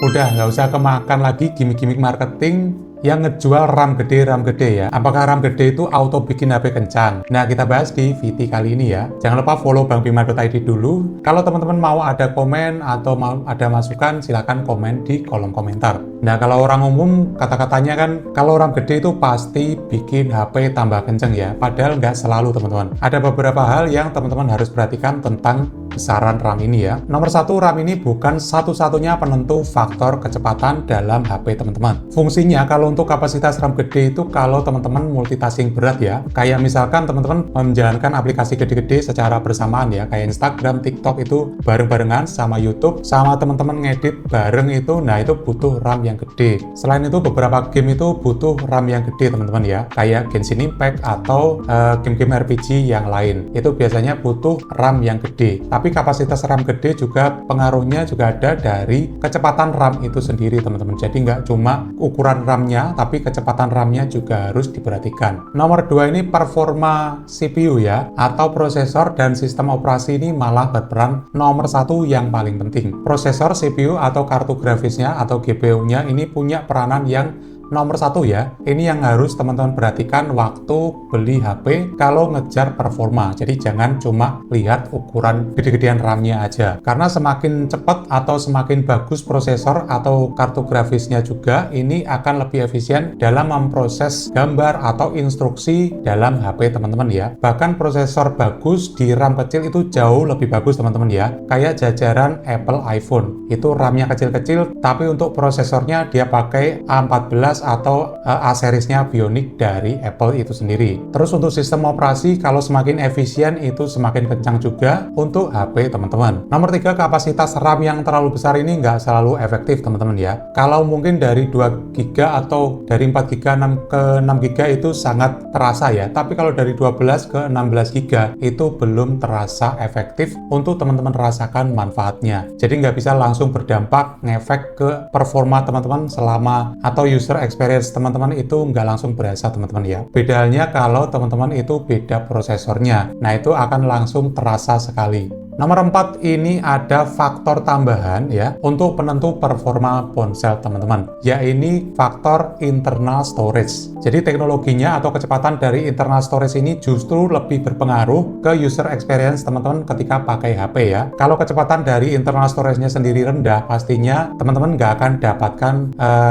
Udah nggak usah kemakan lagi gimmick-gimmick marketing yang ngejual RAM gede ya. Apakah RAM gede itu auto bikin HP kencang? Nah, kita bahas di VT kali ini ya. Jangan lupa follow bangbima.id dulu. Kalau teman-teman mau ada komen atau mau ada masukan, silahkan komen di kolom komentar. Nah, kalau orang umum kata-katanya kan, kalau RAM gede itu pasti bikin HP tambah kenceng ya. Padahal nggak selalu teman-teman. Ada beberapa hal yang teman-teman harus perhatikan tentang besaran RAM ini ya. Nomor satu, RAM ini bukan satu-satunya penentu faktor kecepatan dalam HP teman-teman. Fungsinya kalau untuk kapasitas RAM gede itu kalau teman-teman multitasking berat ya, kayak misalkan teman-teman menjalankan aplikasi gede-gede secara bersamaan ya, kayak Instagram, TikTok itu bareng-barengan sama YouTube, sama teman-teman ngedit bareng itu, nah itu butuh RAM yang gede. Selain itu beberapa game itu butuh RAM yang gede teman-teman ya, kayak Genshin Impact atau game-game RPG yang lain, itu biasanya butuh RAM yang gede. Tapi kapasitas RAM gede juga pengaruhnya juga ada dari kecepatan RAM itu sendiri teman-teman. Jadi nggak cuma ukuran RAM-nya, tapi kecepatan RAM-nya juga harus diperhatikan. Nomor 2 ini performa CPU ya, atau prosesor dan sistem operasi ini malah berperan nomor 1 yang paling penting. Prosesor, CPU atau kartu grafisnya atau GPU-nya ini punya peranan yang nomor 1 ya. Ini yang harus teman-teman perhatikan waktu beli HP kalau ngejar performa. Jadi jangan cuma lihat ukuran gede-gedean RAM-nya aja. Karena semakin cepat atau semakin bagus prosesor atau kartu grafisnya juga, ini akan lebih efisien dalam memproses gambar atau instruksi dalam HP teman-teman ya. Bahkan prosesor bagus di RAM kecil itu jauh lebih bagus teman-teman ya. Kayak jajaran Apple iPhone. Itu RAM-nya kecil-kecil, tapi untuk prosesornya dia pakai A14 atau A-series-nya Bionic dari Apple itu sendiri. Terus untuk sistem operasi, kalau semakin efisien itu semakin kencang juga untuk HP teman-teman. Nomor 3, kapasitas RAM yang terlalu besar ini nggak selalu efektif teman-teman ya. Kalau mungkin dari 2 GB atau dari 4 GB ke 6 GB itu sangat terasa ya. Tapi kalau dari 12 ke 16 GB itu belum terasa efektif untuk teman-teman rasakan manfaatnya. Jadi nggak bisa langsung berdampak ngefek ke performa teman-teman selama atau user experience teman-teman itu nggak langsung berasa teman-teman ya. Beda halnya kalau teman-teman itu beda prosesornya. Nah itu akan langsung terasa sekali. Nomor 4 ini ada faktor tambahan ya untuk penentu performa ponsel teman-teman. Ya ini faktor internal storage. Jadi teknologinya atau kecepatan dari internal storage ini justru lebih berpengaruh ke user experience teman-teman ketika pakai HP ya. Kalau kecepatan dari internal storage-nya sendiri rendah, pastinya teman-teman nggak akan dapatkan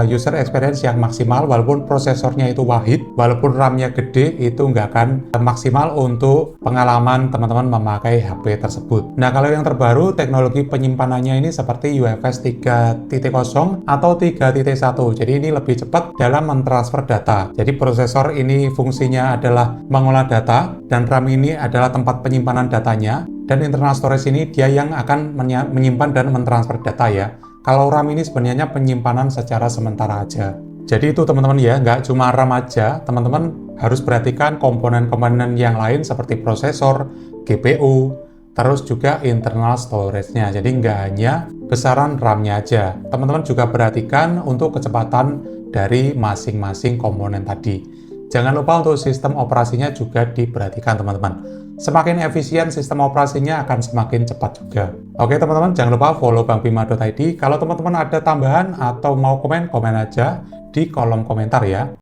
user experience yang maksimal walaupun prosesornya itu wahid, walaupun RAM-nya gede itu nggak akan maksimal untuk pengalaman teman-teman memakai HP tersebut. Nah, kalau yang terbaru, teknologi penyimpanannya ini seperti UFS 3.0 atau 3.1. Jadi ini lebih cepat dalam mentransfer data. Jadi prosesor ini fungsinya adalah mengolah data, dan RAM ini adalah tempat penyimpanan datanya, dan internal storage ini dia yang akan menyimpan dan mentransfer data ya. Kalau RAM ini sebenarnya penyimpanan secara sementara aja. Jadi itu teman-teman ya, nggak cuma RAM aja, teman-teman harus perhatikan komponen-komponen yang lain seperti prosesor, GPU, terus juga internal storage-nya. Jadi nggak hanya besaran RAM-nya aja. Teman-teman juga perhatikan untuk kecepatan dari masing-masing komponen tadi. Jangan lupa untuk sistem operasinya juga diperhatikan teman-teman. Semakin efisien sistem operasinya akan semakin cepat juga. Oke teman-teman, jangan lupa follow bangbima.id. Kalau teman-teman ada tambahan atau mau komen, komen aja di kolom komentar ya.